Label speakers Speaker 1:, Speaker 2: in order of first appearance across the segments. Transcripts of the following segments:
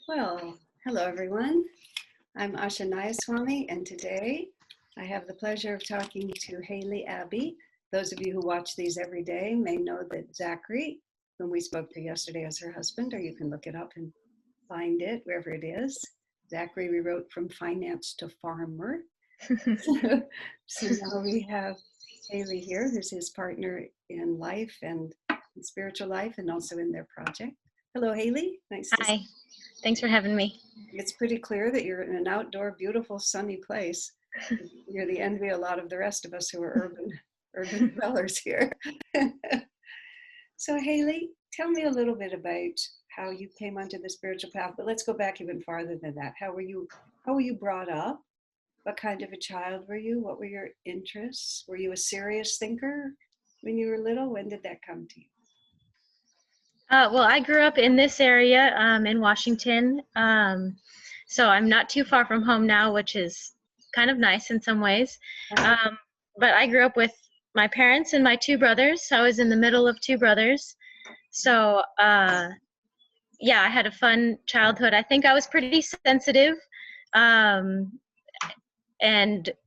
Speaker 1: Well, hello everyone. I'm Asha Nayaswami, and today I have the pleasure of talking to Hailey Abbey. Those of you who watch these every day may know that Zachary, whom we spoke to yesterday, is her husband, or you can look it up and find it wherever it is. Zachary rewrote From Finance to Farmer. So now we have Hailey here, who's his partner in life and in spiritual life, and also in their project. Hello, Hailey. Nice to see you.
Speaker 2: Hi, thanks for having me.
Speaker 1: It's pretty clear that you're in an outdoor, beautiful, sunny place. You're the envy of a lot of the rest of us who are urban dwellers here. So Hailey, tell me a little bit about how you came onto the spiritual path, but let's go back even farther than that. How were you brought up? What kind of a child were you? What were your interests? Were you a serious thinker when you were little? When did that come to you?
Speaker 2: Well, I grew up in this area in Washington, so I'm not too far from home now, which is kind of nice in some ways. But I grew up with my parents and my two brothers. So I was in the middle of two brothers. So, yeah, I had a fun childhood. I think I was pretty sensitive, and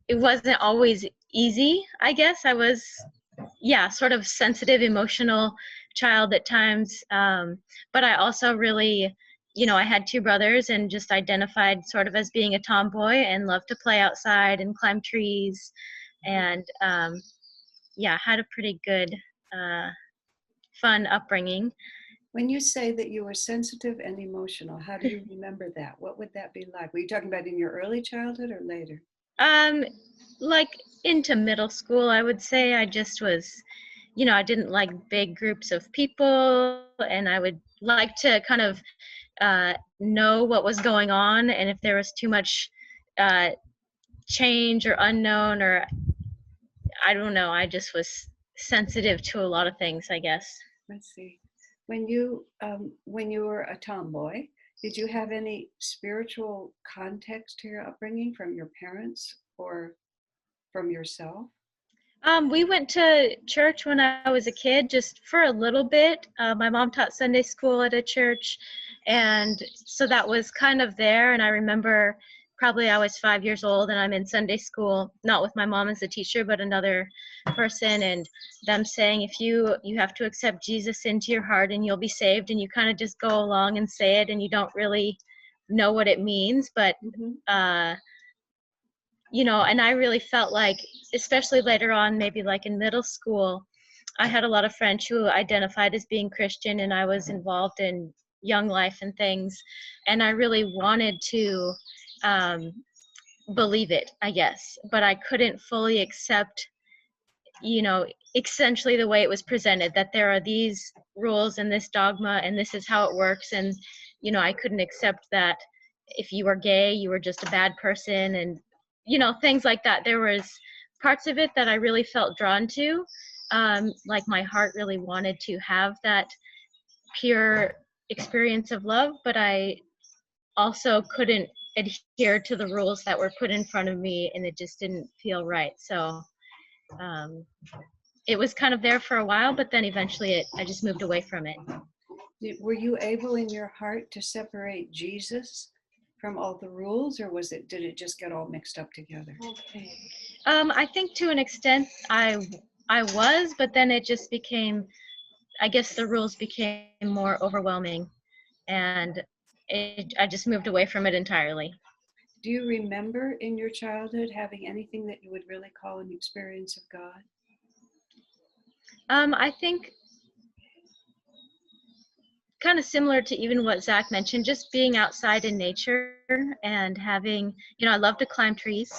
Speaker 2: it wasn't always easy, I guess. I was, yeah, sort of sensitive, emotional child at times, but I also really, I had two brothers and just identified sort of as being a tomboy and loved to play outside and climb trees, and yeah, had a pretty good fun upbringing.
Speaker 1: When you say that you were sensitive and emotional, how do you remember that? What would that be like? Were you talking about in your early childhood or later?
Speaker 2: Like into middle school, I would say. I just was, I didn't like big groups of people, and I would like to kind of know what was going on, and if there was too much change or unknown, or I don't know, I just was sensitive to a lot of things, I guess.
Speaker 1: Let's see. When you were a tomboy, did you have any spiritual context to your upbringing from your parents or from yourself?
Speaker 2: We went to church when I was a kid, just for a little bit. My mom taught Sunday school at a church, and so that was kind of there. And I remember probably I was 5 years old, and I'm in Sunday school, not with my mom as a teacher, but another person, and them saying, if you have to accept Jesus into your heart and you'll be saved, and you kind of just go along and say it, and you don't really know what it means, but and I really felt like, especially later on, maybe like in middle school, I had a lot of friends who identified as being Christian, and I was involved in young life and things, and I really wanted to believe it, I guess, but I couldn't fully accept, essentially the way it was presented, that there are these rules and this dogma and this is how it works, and I couldn't accept that if you were gay, you were just a bad person, and things like that. There was parts of it that I really felt drawn to, like my heart really wanted to have that pure experience of love, but I also couldn't adhere to the rules that were put in front of me, and it just didn't feel right. So it was kind of there for a while, but then eventually I just moved away from it.
Speaker 1: Were you able in your heart to separate Jesus from all the rules, or did it just get all mixed up together?
Speaker 2: I think to an extent I was, but then it just became, I guess the rules became more overwhelming, and I just moved away from it entirely.
Speaker 1: Do you remember in your childhood having anything that you would really call an experience of God?
Speaker 2: I think kind of similar to even what Zach mentioned, just being outside in nature and having, I love to climb trees,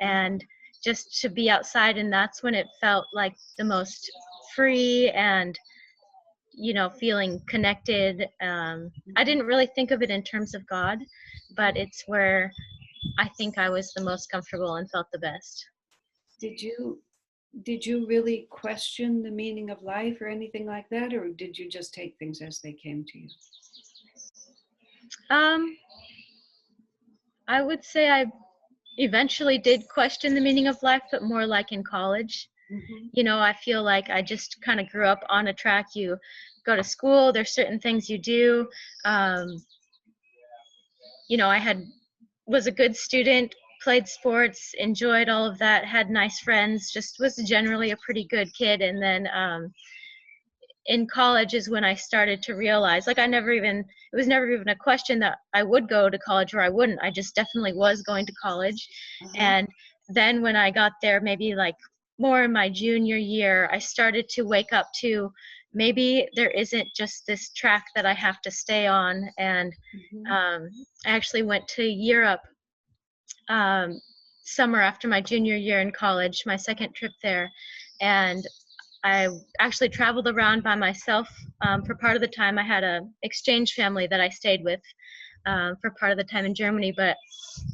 Speaker 2: and just to be outside, and that's when it felt like the most free and, feeling connected. I didn't really think of it in terms of God, but it's where I think I was the most comfortable and felt the best.
Speaker 1: Did you really question the meaning of life or anything like that, or did you just take things as they came to you?
Speaker 2: I would say I eventually did question the meaning of life, but more like in college. Mm-hmm. I feel like I just kind of grew up on a track. You go to school, there's certain things you do, was a good student, played sports, enjoyed all of that, had nice friends, just was generally a pretty good kid. And then in college is when I started to realize, like, it was never even a question that I would go to college or I wouldn't. I just definitely was going to college. And then when I got there, maybe like more in my junior year, I started to wake up to maybe there isn't just this track that I have to stay on. And I actually went to Europe summer after my junior year in college, my second trip there. And I actually traveled around by myself for part of the time. I had a exchange family that I stayed with for part of the time in Germany. But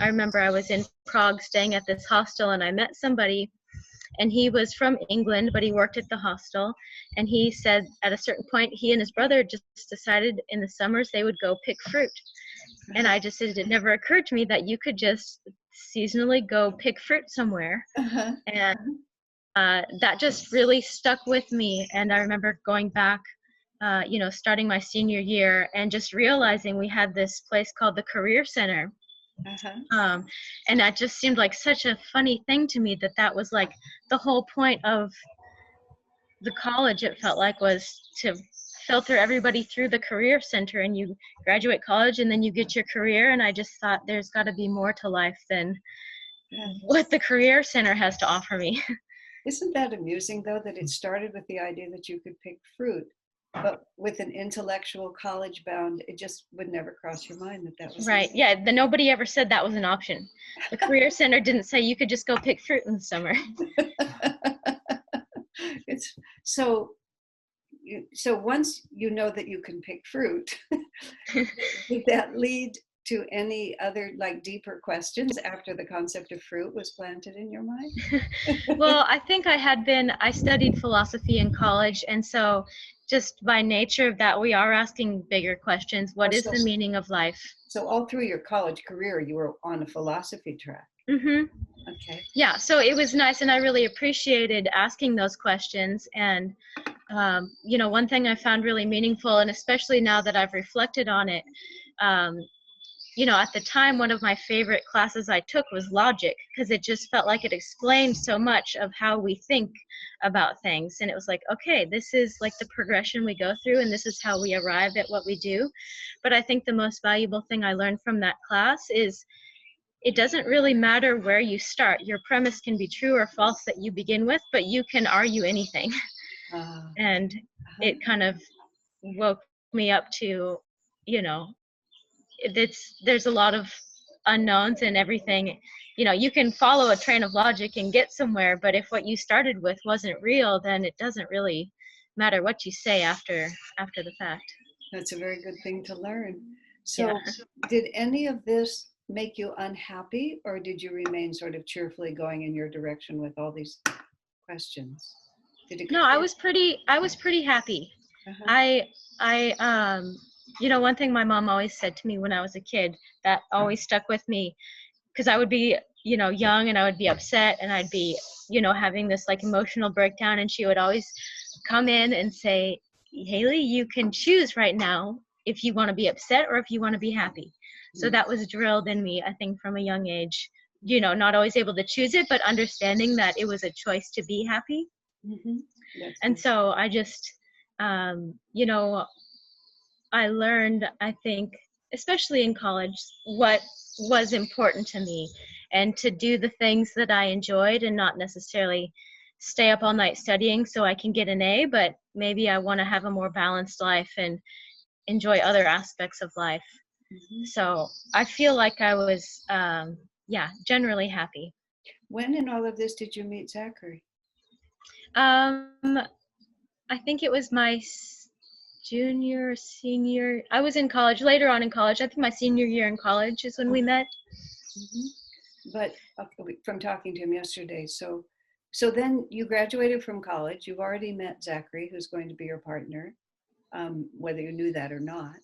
Speaker 2: I remember I was in Prague staying at this hostel, and I met somebody, and he was from England, but he worked at the hostel. And he said at a certain point, he and his brother just decided in the summers they would go pick fruit. And I just said, it never occurred to me that you could just seasonally go pick fruit somewhere. And that just really stuck with me. And I remember going back, starting my senior year and just realizing we had this place called the Career Center. And that just seemed like such a funny thing to me, that was like the whole point of the college, it felt like, was to filter everybody through the Career Center, and you graduate college and then you get your career. And I just thought there's got to be more to life than what the Career Center has to offer me.
Speaker 1: Isn't that amusing, though, that it started with the idea that you could pick fruit, but with an intellectual college bound, it just would never cross your mind that was
Speaker 2: right. Yeah, nobody ever said that was an option. The Career Center didn't say you could just go pick fruit in the summer.
Speaker 1: It's so once you know that you can pick fruit, did that lead to any other, like, deeper questions after the concept of fruit was planted in your mind?
Speaker 2: Well, I think I studied philosophy in college, and so just by nature of that, we are asking bigger questions. What is the meaning of life?
Speaker 1: So all through your college career, you were on a philosophy track. Okay.
Speaker 2: Yeah, so it was nice, and I really appreciated asking those questions. And one thing I found really meaningful, and especially now that I've reflected on it, at the time, one of my favorite classes I took was logic, because it just felt like it explained so much of how we think about things. And it was like, okay, this is like the progression we go through, and this is how we arrive at what we do. But I think the most valuable thing I learned from that class is it doesn't really matter where you start. Your premise can be true or false that you begin with, but you can argue anything. And it kind of woke me up to, there's a lot of unknowns and everything. You can follow a train of logic and get somewhere, but if what you started with wasn't real, then it doesn't really matter what you say after the fact.
Speaker 1: That's a very good thing to learn. So did any of this make you unhappy, or did you remain sort of cheerfully going in your direction with all these questions?
Speaker 2: No, I was pretty happy. One thing my mom always said to me when I was a kid that always stuck with me, because I would be, young, and I would be upset, and I'd be, having this like emotional breakdown, and she would always come in and say, Hailey, you can choose right now if you want to be upset or if you want to be happy. So that was drilled in me, I think, from a young age, not always able to choose it, but understanding that it was a choice to be happy. And so I just, I learned, I think, especially in college, what was important to me, and to do the things that I enjoyed, and not necessarily stay up all night studying so I can get an A, but maybe I want to have a more balanced life and enjoy other aspects of life. So I feel like I was, generally happy.
Speaker 1: When in all of this did you meet Zachary?
Speaker 2: I think it was my senior, I was in college, later on in college. I think my senior year in college is when we met.
Speaker 1: But from talking to him yesterday, so then you graduated from college. You've already met Zachary, who's going to be your partner, whether you knew that or not.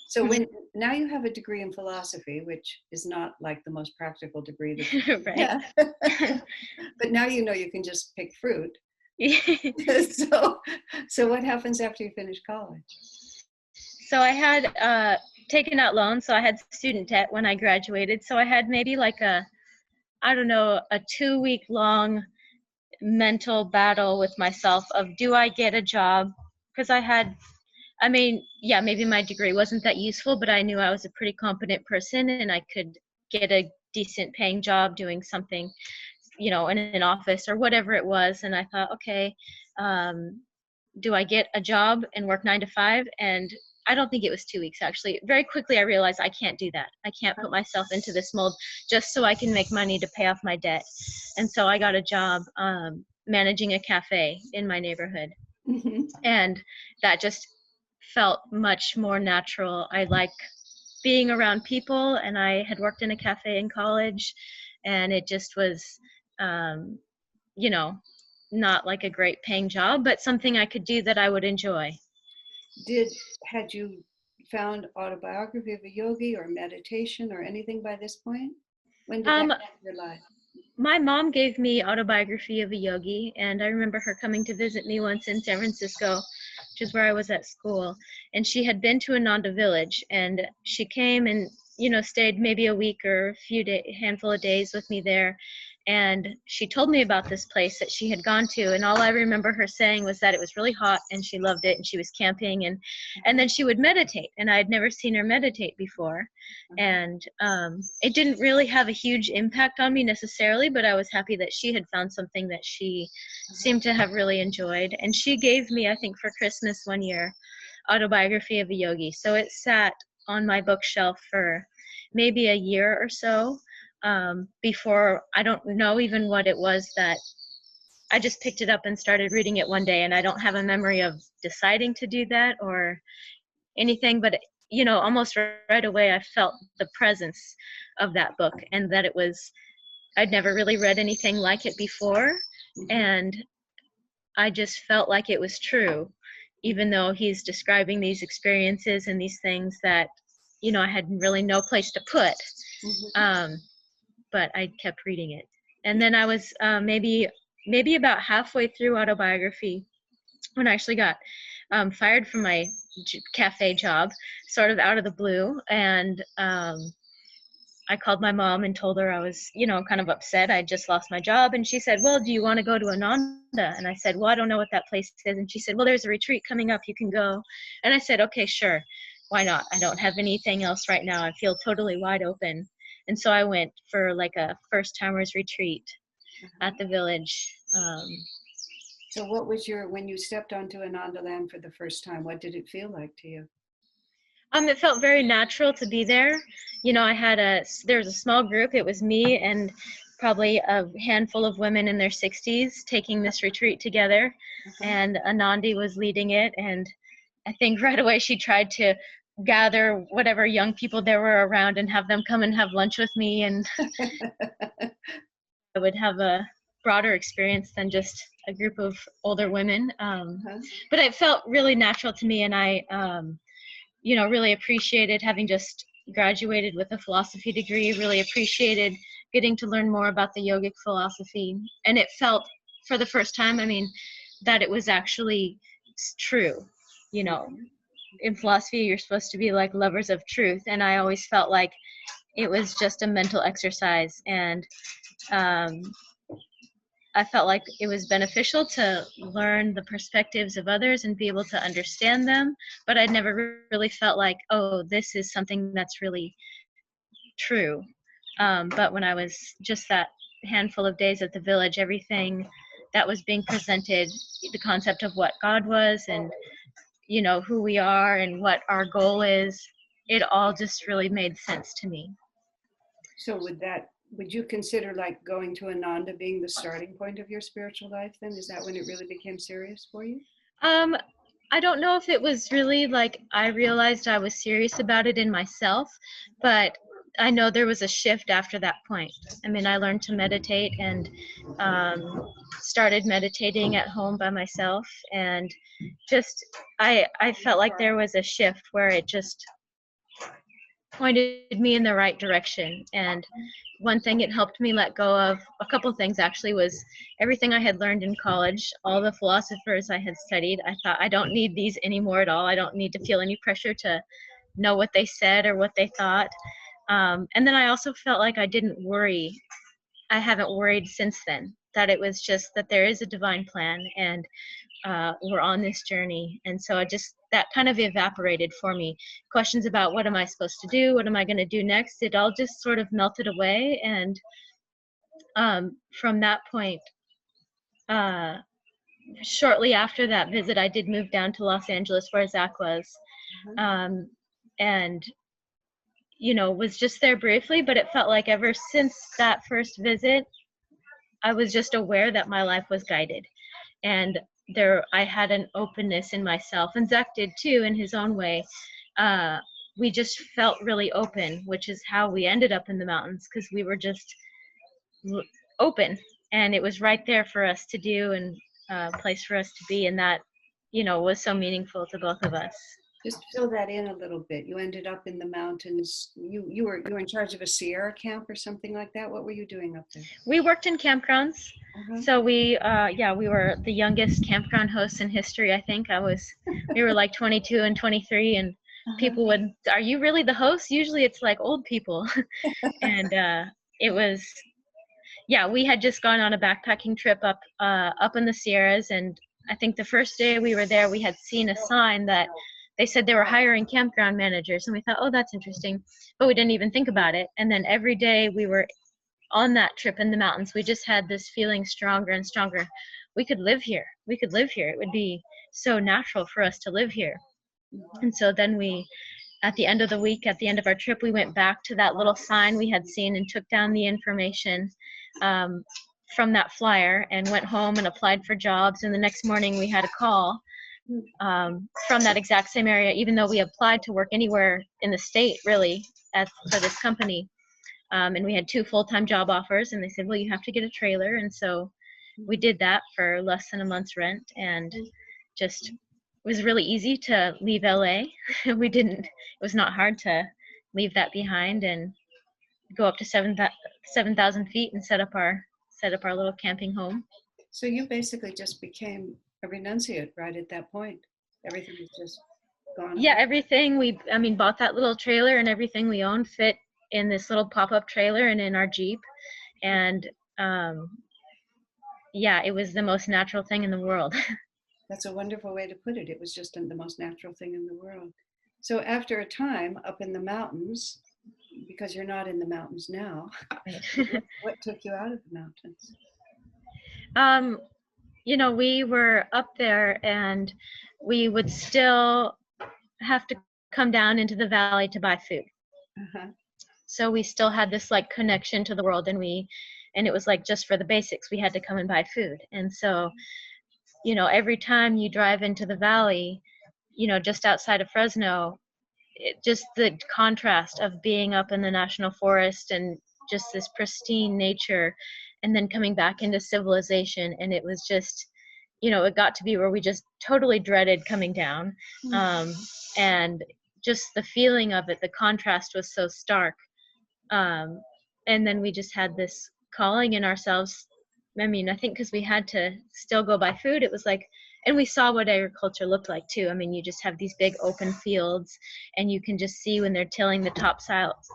Speaker 1: So now you have a degree in philosophy, which is not like the most practical degree.
Speaker 2: Right.
Speaker 1: But now you can just pick fruit. So what happens after you finish college?
Speaker 2: So I had taken out loans, so I had student debt when I graduated. So I had maybe like I don't know, a 2-week long mental battle with myself of, do I get a job? Because I mean, yeah, maybe my degree wasn't that useful, but I knew I was a pretty competent person and I could get a decent paying job doing something, in an office or whatever it was. And I thought, okay, do I get a job and work 9 to 5? And I don't think it was 2 weeks, actually. Very quickly, I realized I can't do that. I can't put myself into this mold just so I can make money to pay off my debt. And so I got a job managing a cafe in my neighborhood.
Speaker 1: Mm-hmm.
Speaker 2: And that just felt much more natural. I like being around people, and I had worked in a cafe in college, and it just was, not like a great paying job, but something I could do that I would enjoy.
Speaker 1: Had you found Autobiography of a Yogi or meditation or anything by this point? When did that enter your life?
Speaker 2: My mom gave me Autobiography of a Yogi, and I remember her coming to visit me once in San Francisco, which is where I was at school. And she had been to Ananda village, and she came and, stayed maybe a week or handful of days with me there. And she told me about this place that she had gone to, and all I remember her saying was that it was really hot and she loved it, and she was camping, and then she would meditate, and I had never seen her meditate before. And it didn't really have a huge impact on me necessarily, but I was happy that she had found something that she seemed to have really enjoyed. And she gave me, I think for Christmas one year, Autobiography of a Yogi. So it sat on my bookshelf for maybe a year or so. Before, I don't know even what it was that I just picked it up and started reading it one day, and I don't have a memory of deciding to do that or anything, but almost right away I felt the presence of that book, and that I'd never really read anything like it before, and I just felt like it was true, even though he's describing these experiences and these things that I had really no place to put. But I kept reading it. And then I was maybe about halfway through Autobiography when I actually got fired from my cafe job, sort of out of the blue. And I called my mom and told her I was, kind of upset. I just lost my job. And she said, well, do you want to go to Ananda? And I said, well, I don't know what that place is. And she said, well, there's a retreat coming up. You can go. And I said, okay, sure. Why not? I don't have anything else right now. I feel totally wide open. And so I went for like a first-timers retreat at the village.
Speaker 1: So what was when you stepped onto Ananda land for the first time, what did it feel like to you?
Speaker 2: It felt very natural to be there. There was a small group. It was me and probably a handful of women in their 60s taking this retreat together. And Anandi was leading it. And I think right away she tried to gather whatever young people there were around and have them come and have lunch with me, and I would have a broader experience than just a group of older women. But it felt really natural to me, and I really appreciated having just graduated with a philosophy degree, really appreciated getting to learn more about the yogic philosophy. And it felt for the first time, that it was actually true. In philosophy, you're supposed to be like lovers of truth, and I always felt like it was just a mental exercise, and I felt like it was beneficial to learn the perspectives of others and be able to understand them, but I'd never really felt like, oh, this is something that's really true. But when I was just that handful of days at the village, everything that was being presented, the concept of what God was and who we are and what our goal is, it all just really made sense to me.
Speaker 1: So would you consider like going to Ananda being the starting point of your spiritual life then? Is that when it really became serious for you?
Speaker 2: I don't know if it was really like I realized I was serious about it in myself, but I know there was a shift after that point. I learned to meditate and started meditating at home by myself, and just I felt like there was a shift where it just pointed me in the right direction. And one thing it helped me let go of, a couple things actually, was everything I had learned in college, all the philosophers I had studied. I thought, I don't need these anymore at all. I don't need to feel any pressure to know what they said or what they thought. And then I also felt like I didn't worry. I haven't worried since then, that it was just that there is a divine plan, and we're on this journey. And so that kind of evaporated for me. Questions about what am I supposed to do? What am I going to do next? It all just sort of melted away. And from that point, shortly after that visit, I did move down to Los Angeles where Zach was. And, was just there briefly, but it felt like ever since that first visit, I was just aware that my life was guided. And I had an openness in myself, and Zach did too in his own way. We just felt really open, which is how we ended up in the mountains, because we were just open, and it was right there for us to do, and a place for us to be, and that was so meaningful to both of us.
Speaker 1: Just fill that in a little bit. You ended up in the mountains. You were in charge of a Sierra camp or something like that. What were you doing up there?
Speaker 2: We worked in campgrounds. So we were the youngest campground hosts in history. I think we were like 22 and 23, and people would, are you really the host? Usually it's like old people. And it was, we had just gone on a backpacking trip up in the Sierras, and I think the first day we were there, we had seen a sign that they said they were hiring campground managers, and we thought, oh, that's interesting, but we didn't even think about it. And then every day we were on that trip in the mountains, we just had this feeling stronger and stronger. We could live here. It would be so natural for us to live here. And so then at the end of the week, at the end of our trip, we went back to that little sign we had seen and took down the information from that flyer and went home and applied for jobs. And the next morning we had a call from that exact same area, even though we applied to work anywhere in the state, really, for this company. And we had 2 full-time job offers, and they said, well, you have to get a trailer. And so we did that for less than a month's rent, and just, it was really easy to leave LA. It was not hard to leave that behind and go up to 7,000 feet and set up our little camping home.
Speaker 1: So you basically just became a renunciate right at that point. Everything was just gone.
Speaker 2: Yeah, everything bought that little trailer, and everything we owned fit in this little pop-up trailer and in our Jeep. And it was the most natural thing in the world.
Speaker 1: That's a wonderful way to put it. It was just the most natural thing in the world. So after a time up in the mountains, because you're not in the mountains now, what took you out of the mountains?
Speaker 2: We were up there, and we would still have to come down into the valley to buy food. So we still had this like connection to the world, and it was like just for the basics, we had to come and buy food. And so, every time you drive into the valley, just outside of Fresno, just the contrast of being up in the national forest and just this pristine nature, and then coming back into civilization. And it was just, it got to be where we just totally dreaded coming down. And just the feeling of it, the contrast was so stark. And then we just had this calling in ourselves. I think because we had to still go buy food, it was like, and we saw what agriculture looked like too. You just have these big open fields, and you can just see when they're tilling, the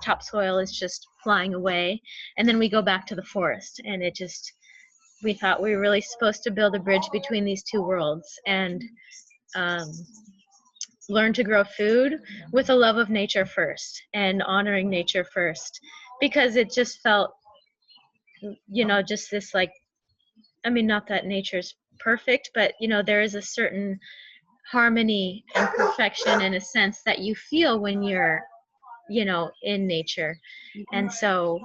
Speaker 2: topsoil is just flying away. And then we go back to the forest, and we thought we were really supposed to build a bridge between these 2 worlds, and learn to grow food with a love of nature first, and honoring nature first, because it just felt, just this like, not that nature's perfect, but there is a certain harmony and perfection in a sense that you feel when you're in nature. And so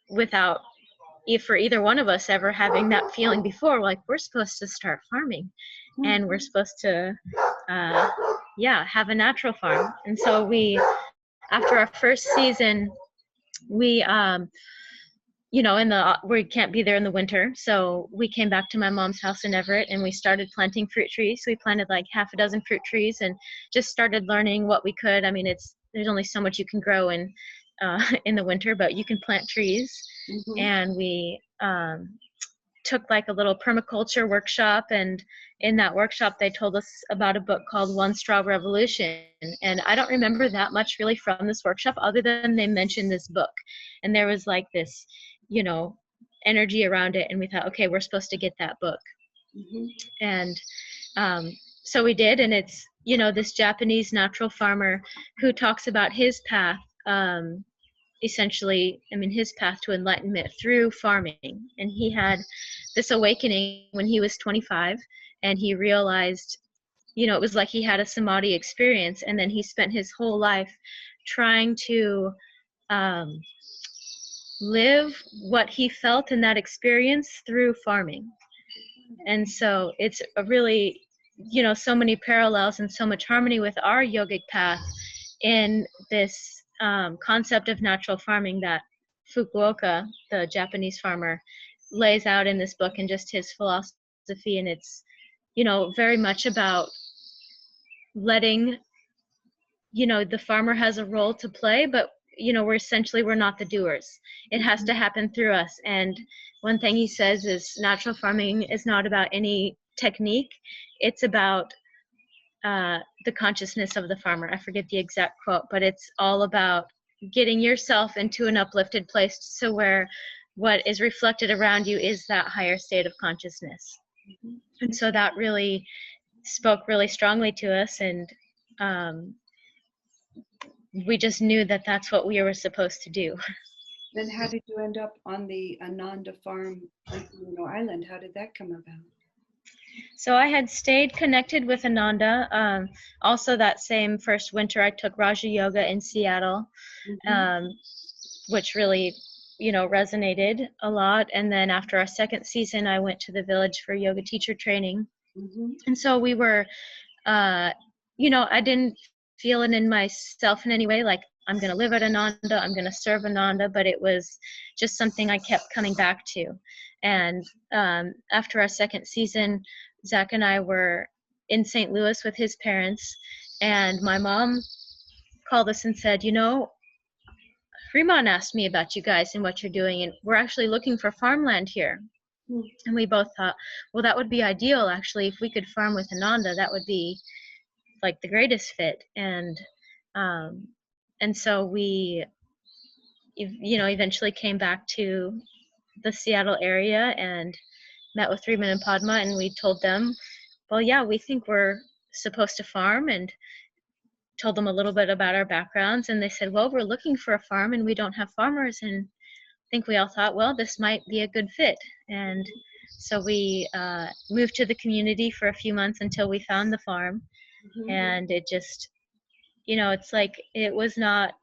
Speaker 2: without, if for either one of us ever having that feeling before, like, we're supposed to start farming, and we're supposed to have a natural farm. And so after our first season, we we can't be there in the winter, so we came back to my mom's house in Everett, and we started planting fruit trees. We planted like 6 fruit trees, and just started learning what we could. There's only so much you can grow in the winter, but you can plant trees. And we took like a little permaculture workshop, and in that workshop they told us about a book called One Straw Revolution, and I don't remember that much really from this workshop other than they mentioned this book, and there was like this, you know, energy around it, and we thought, okay, we're supposed to get that book. And so we did, and it's, you know, this Japanese natural farmer who talks about his path, essentially, I mean, his path to enlightenment through farming. And he had this awakening when he was 25, and he realized, you know, it was like he had a samadhi experience, and then he spent his whole life trying to live what he felt in that experience through farming. And so it's a really, you know, so many parallels and so much harmony with our yogic path in this concept of natural farming that Fukuoka, the Japanese farmer, lays out in this book, and just his philosophy. And it's, you know, very much about letting, you know, the farmer has a role to play, but, you know, we're not the doers. It has to happen through us. And one thing he says is natural farming is not about any technique. It's about the consciousness of the farmer. I forget the exact quote, but it's all about getting yourself into an uplifted place, so where what is reflected around you is that higher state of consciousness. And so that really spoke really strongly to us, and we just knew that that's what we were supposed to do.
Speaker 1: Then how did you end up on the Ananda Farm on Island? How did that come about?
Speaker 2: So I had stayed connected with Ananda. Also that same first winter, I took Raja Yoga in Seattle, which really, you know, resonated a lot. And then after our second season, I went to the village for yoga teacher training. And so we were, you know, I didn't feel it in myself in any way, like I'm going to live at Ananda, I'm going to serve Ananda, but it was just something I kept coming back to. And after our second season, Zach and I were in St. Louis with his parents, and my mom called us and said, you know, Fremont asked me about you guys and what you're doing, and we're actually looking for farmland here. And we both thought, well, that would be ideal, actually. If we could farm with Ananda, that would be like the greatest fit. And so we, you know, eventually came back to the Seattle area and met with Freeman and Padma, and we told them, well, yeah, we think we're supposed to farm, and told them a little bit about our backgrounds. And they said, well, we're looking for a farm and we don't have farmers. And I think we all thought, well, this might be a good fit. And so we moved to the community for a few months until we found the farm. And it just, you know, it's like it was not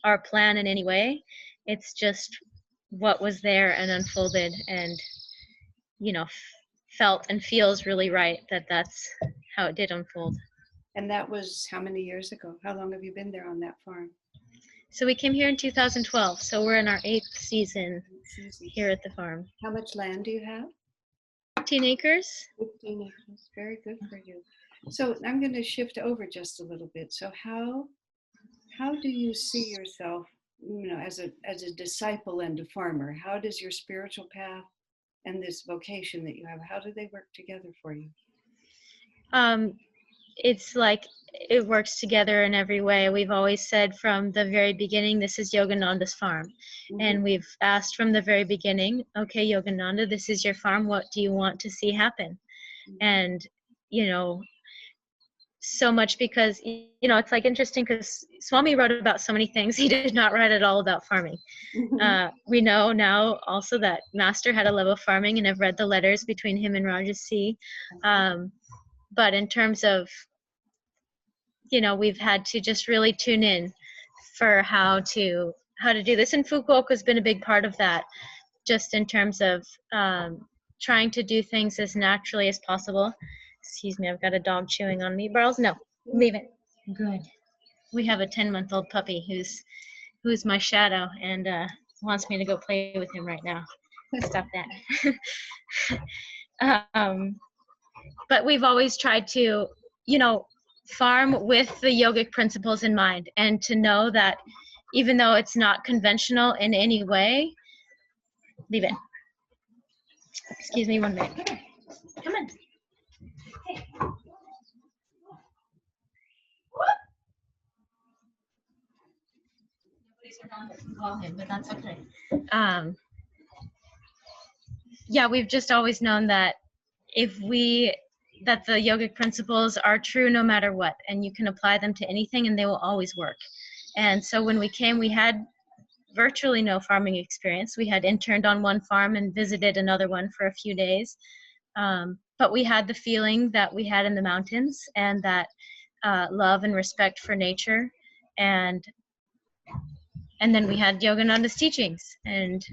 Speaker 2: our plan in any way. It's just what was there and unfolded, and, you know, felt and feels really right that that's how it did unfold.
Speaker 1: And that was how many years ago? How long have you been there on that farm?
Speaker 2: So we came here in 2012, so we're in our 8th season here at the farm.
Speaker 1: How much land do you have?
Speaker 2: 15 acres.
Speaker 1: 15 acres, very good for you. So I'm going to shift over just a little bit. So how do you see yourself, you know, as a disciple and a farmer? How does your spiritual path and this vocation that you have, how do they work together for you?
Speaker 2: It's like it works together in every way. We've always said from the very beginning, this is Yoganandas Farm. And we've asked from the very beginning, okay, Yogananda, this is your farm. What do you want to see happen? And, you know, so much because, you know, it's like interesting because Swami wrote about so many things. He did not write at all about farming. We know now also that Master had a love of farming, and I've read the letters between him and Rajasi. But in terms of, you know, we've had to just really tune in for how to do this. And Fukuoka has been a big part of that, just in terms of trying to do things as naturally as possible. Excuse me, I've got a dog chewing on me. Barles, no, leave it. Good. We have a 10-month-old puppy who's my shadow and wants me to go play with him right now. Stop that. But we've always tried to, you know, farm with the yogic principles in mind, and to know that even though it's not conventional in any way, leave it. Excuse me 1 minute. Come on. Hey. Nobody's around to call him, but that's okay. Yeah, we've just always known that that the yogic principles are true no matter what, and you can apply them to anything and they will always work. And so when we came, we had virtually no farming experience. We had interned on one farm and visited another one for a few days. But we had the feeling that we had in the mountains, and that love and respect for nature. And then we had Yogananda's teachings, and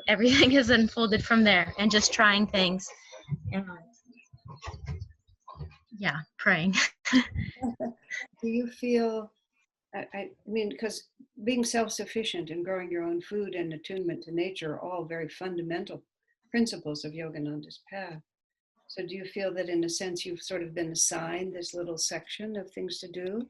Speaker 2: everything has unfolded from there, and just trying things. And yeah, praying.
Speaker 1: Do you feel, I mean, because being self-sufficient and growing your own food and attunement to nature are all very fundamental principles of Yogananda's path. So do you feel that in a sense you've sort of been assigned this little section of things to do?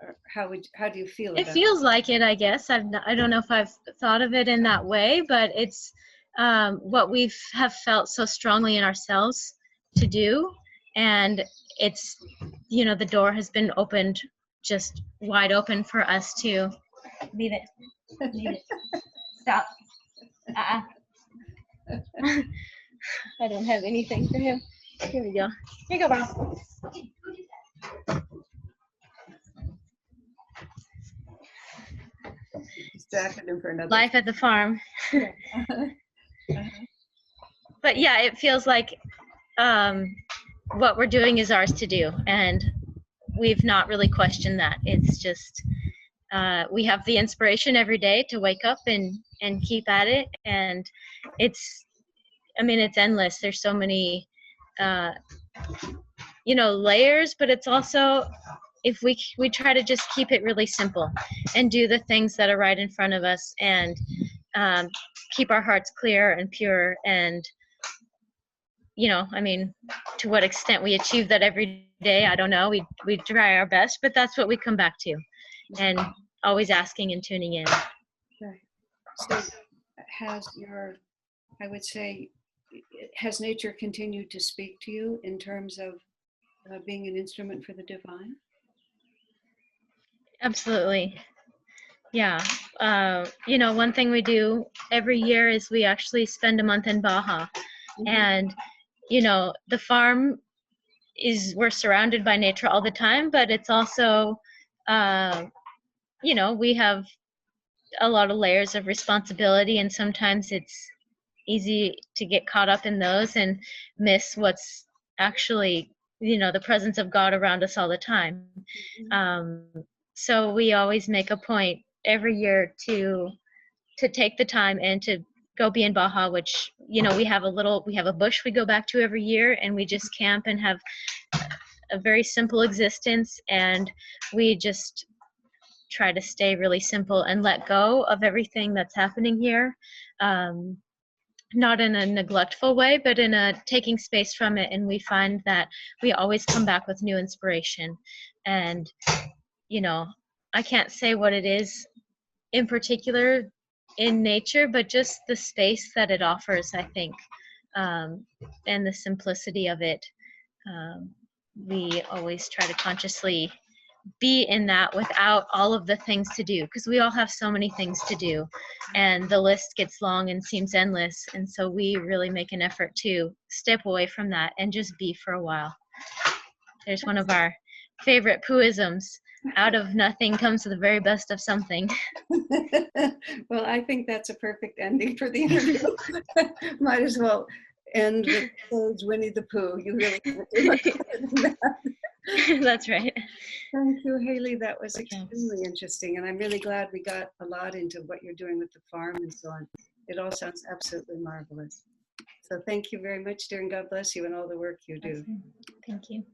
Speaker 1: Or how do you feel about it?
Speaker 2: It feels like it, I guess. I don't know if I've thought of it in that way, but it's what we have felt so strongly in ourselves to do. And it's, the door has been opened, just wide open for us to leave it. Leave it. Stop. I don't have anything for him. Here we go. Here you go, Bob.
Speaker 1: Distracted him for another.
Speaker 2: Life at the farm. But yeah, it feels like what we're doing is ours to do, and we've not really questioned that. It's just we have the inspiration every day to wake up and keep at it, and it's endless. There's so many layers, but it's also, if we try to just keep it really simple and do the things that are right in front of us, and keep our hearts clear and pure, and to what extent we achieve that every day, I don't know. We try our best, but that's what we come back to, and always asking and tuning in.
Speaker 1: Right. So has nature continued to speak to you in terms of being an instrument for the divine?
Speaker 2: Absolutely. Yeah. One thing we do every year is we actually spend a month in Baja. Mm-hmm. And, the farm we're surrounded by nature all the time, but it's also, we have a lot of layers of responsibility, and sometimes it's easy to get caught up in those and miss what's actually, the presence of God around us all the time. Mm-hmm. So we always make a point every year to take the time and to go be in Baja, which, we have a bush we go back to every year, and we just camp and have a very simple existence, and we just try to stay really simple and let go of everything that's happening here. Not in a neglectful way, but in a taking space from it. And we find that we always come back with new inspiration. And, I can't say what it is in particular in nature, but just the space that it offers, I think, and the simplicity of it. We always try to consciously be in that without all of the things to do, because we all have so many things to do, and the list gets long and seems endless. And so we really make an effort to step away from that and just be for a while. There's one of our favorite Pooisms: out of nothing comes the very best of something.
Speaker 1: Well, I think that's a perfect ending for the interview. Might as well end with Winnie the Pooh. You really can't do much better than that.
Speaker 2: That's right.
Speaker 1: Thank you, Hailey. That was extremely interesting. And I'm really glad we got a lot into what you're doing with the farm and so on. It all sounds absolutely marvelous. So thank you very much, dear, and God bless you and all the work you do.
Speaker 2: Thank you.